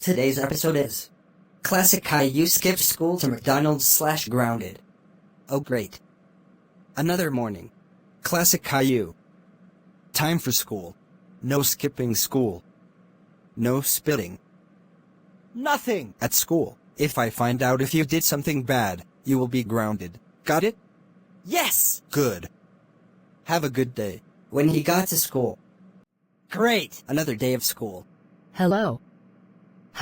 Today's episode is Classic Caillou skipped school to McDonald's/grounded. Oh great. Another morning. Classic Caillou. Time for school. No skipping school. No spitting. Nothing at school. If I find out if you did something bad, you will be grounded. Got it? Yes! Good. Have a good day. When he got to school. Great! Another day of school. Hello.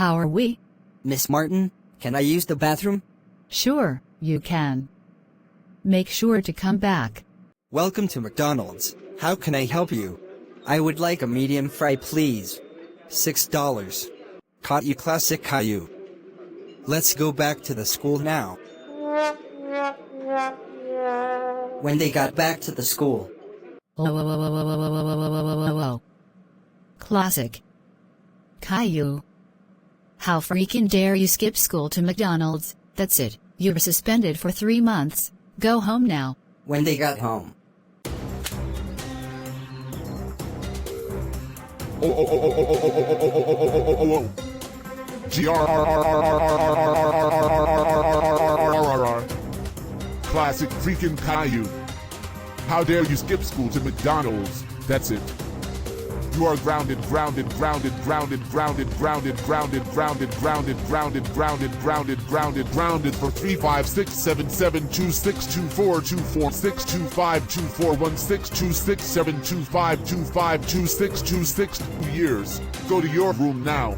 How are we? Miss Martin, can I use the bathroom? Sure, you can. Make sure to come back. Welcome to McDonald's. How can I help you? I would like a medium fry, please. $6. Caught you, Classic Caillou. Let's go back to the school now. When they got back to the school. Oh. Classic Caillou. How freaking dare you skip school to McDonald's? That's it. You're suspended for 3 months. Go home now. When they got home. Classic freaking Caillou. How dare you skip school to McDonald's? That's it. You are grounded for 3, 5, 6, 7, 7, 2, 6, 2, 4, 2, 4, 6, 2, 5, 2, 4, 1, 6, 2, 6, 7, 2, 5, 2, 5, 2, 6, 2, 6 years. Go to your room now.